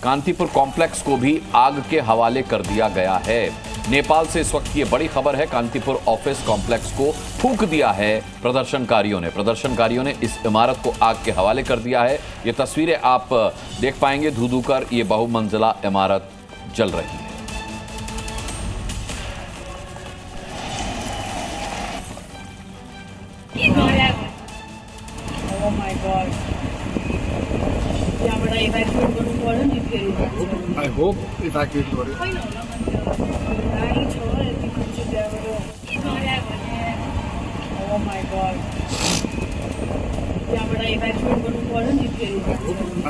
कांतीपुर complex को भी आग के हवाले कर दिया गया है। नेपाल से इस वक्त ये बड़ी खबर है, कांतीपुर ऑफिस कॉम्प्लेक्स को फूंक दिया है प्रदर्शनकारियों ने इस इमारत को आग के हवाले कर दिया है। ये तस्वीरें आप देख पाएंगे, धू धू कर ये बहुमंजिला इमारत जल रही है। Oh my God. त्यहाँबाट इभ्याकुएट गर्नु पर्यो नि फेरि। I hope evacuate गर्यो। होइन होला गाडी छ यति मान्छे त्यहाँबाट। Oh my God. त्यहाँबाट इभ्याकुएट गर्नु पर्यो नि फेरि।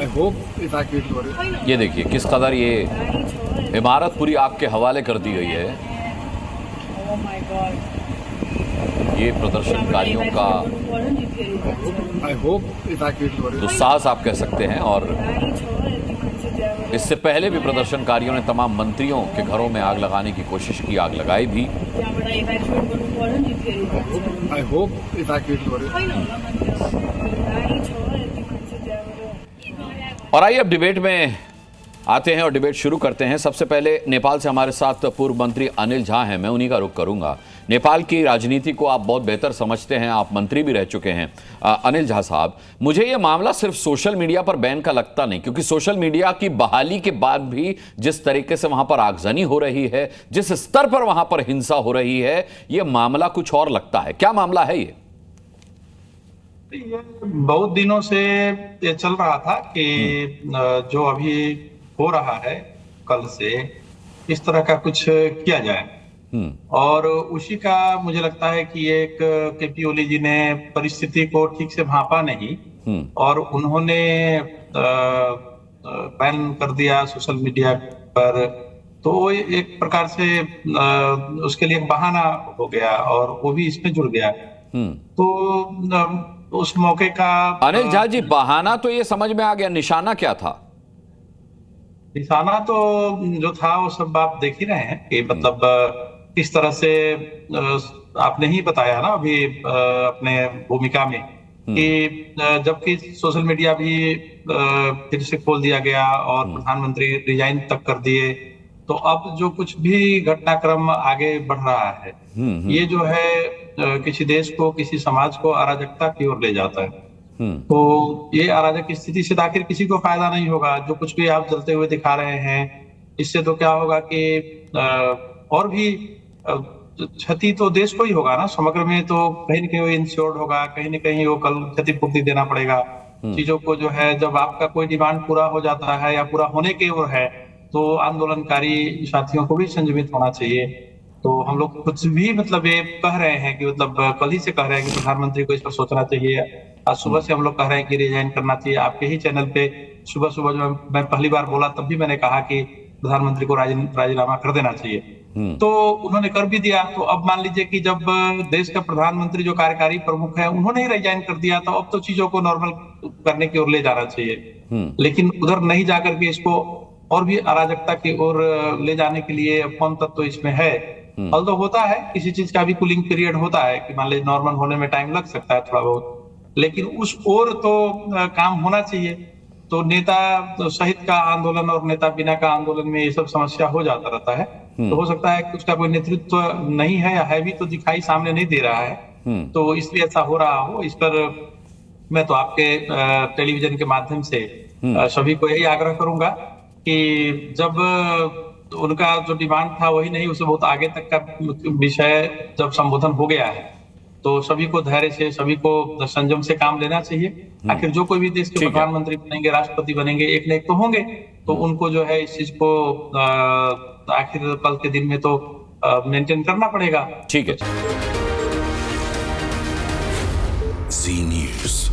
I hope evacuate गर्यो। ये देखिए किस कदर ये इमारत पूरी आग के हवाले कर दी गई है। Oh my God. ये प्रदर्शनकारियों का I hope evacuate गर्यो। दुस्साहस आप कह सकते हैं। और इससे पहले भी प्रदर्शनकारियों ने तमाम मंत्रियों के घरों में आग लगाने की कोशिश की, आग लगाई भी। I hope evacuate गर्यो। और आइए अब डिबेट में आते हैं और डिबेट शुरू करते हैं। सबसे पहले नेपाल से हमारे साथ पूर्व मंत्री अनिल झा हैं, मैं उन्हीं का रुख करूंगा। नेपाल की राजनीति को आप बहुत बेहतर समझते हैं, आप मंत्री भी रह चुके हैं। अनिल झा साहब, मुझे ये मामला सिर्फ सोशल मीडिया पर बैन का लगता नहीं, क्योंकि सोशल मीडिया की बहाली के बाद भी जिस तरीके से वहां पर आगजनी हो रही है, जिस स्तर पर वहां पर हिंसा हो रही है, ये मामला कुछ और लगता है। क्या मामला है ये बहुत दिनों से ये चल रहा था कि जो अभी हो रहा है कल से इस तरह का कुछ किया जाए, और उसी का मुझे लगता है कि एक केपी ओली जी ने परिस्थिति को ठीक से भांपा नहीं और उन्होंने बैन कर दिया सोशल मीडिया पर। तो एक प्रकार से उसके लिए एक बहाना हो गया और वो भी इसमें जुड़ गया। तो उस मौके का अनिल झा जी, बहाना तो ये समझ में आ गया, निशाना क्या था? निशाना तो जो था वो सब आप देख ही रहे हैं कि मतलब किस तरह से आपने ही बताया ना अभी अपने भूमिका में कि जबकि सोशल मीडिया भी फिर से खोल दिया गया और प्रधानमंत्री रिजाइन तक कर दिए, तो अब जो कुछ भी घटनाक्रम आगे बढ़ रहा है ये जो है किसी देश को, किसी समाज को अराजकता की ओर ले जाता है। तो ये अराजक स्थिति से आखिर किसी को फायदा नहीं होगा। जो कुछ भी आप जलते हुए दिखा रहे हैं, इससे तो क्या होगा कि और भी क्षति तो देश को ही होगा ना, समग्र में तो कहीं न कहीं वो इंश्योर्ड होगा, कहीं न कहीं वो कल क्षतिपूर्ति देना पड़ेगा चीजों को। जो है जब आपका कोई डिमांड पूरा हो जाता है या पूरा होने की ओर है, तो आंदोलनकारी साथियों को भी संयमित होना चाहिए। तो हम लोग कुछ भी मतलब ये कह रहे हैं कि मतलब कल ही से कह रहे हैं कि प्रधानमंत्री को इस पर सोचना चाहिए। आज सुबह से हम लोग कह रहे हैं कि रिजाइन करना चाहिए। आपके ही चैनल पे सुबह सुबह जब मैं पहली बार बोला तब भी मैंने कहा कि प्रधानमंत्री को राजीनामा कर देना चाहिए। तो उन्होंने कर भी दिया। तो अब मान लीजिए कि जब देश का प्रधानमंत्री जो कार्यकारी प्रमुख है उन्होंने ही रिजाइन कर दिया, तो अब तो चीजों को नॉर्मल करने की ओर ले जाना चाहिए। लेकिन उधर नहीं जाकर के इसको और भी अराजकता की ओर ले जाने के लिए कौन तत्व इसमें है। ऑल्दो होता है, किसी चीज का भी कूलिंग पीरियड होता है कि मान लीजिए नॉर्मल होने में टाइम लग सकता है थोड़ा बहुत, लेकिन उस ओर तो काम होना चाहिए। तो नेता सहित का आंदोलन और नेता बिना का आंदोलन में ये सब समस्या हो जाता रहता है। तो हो सकता है कि उसका कोई नेतृत्व नहीं है या है भी तो दिखाई सामने नहीं दे रहा है, तो इसलिए ऐसा हो रहा हो। इस पर मैं तो आपके टेलीविजन के माध्यम से सभी को यही आग्रह करूंगा कि जब उनका जो डिमांड था वही नहीं, उसे बहुत आगे तक का विषय जब संबोधन हो गया है, तो सभी को धैर्य से, सभी को संयम से काम लेना चाहिए। आखिर जो कोई भी देश के प्रधानमंत्री बनेंगे, राष्ट्रपति बनेंगे, एक न एक तो होंगे, तो उनको जो है इस चीज को आखिर कल के दिन में तो मेंटेन करना पड़ेगा। ठीक है। जी न्यूज़।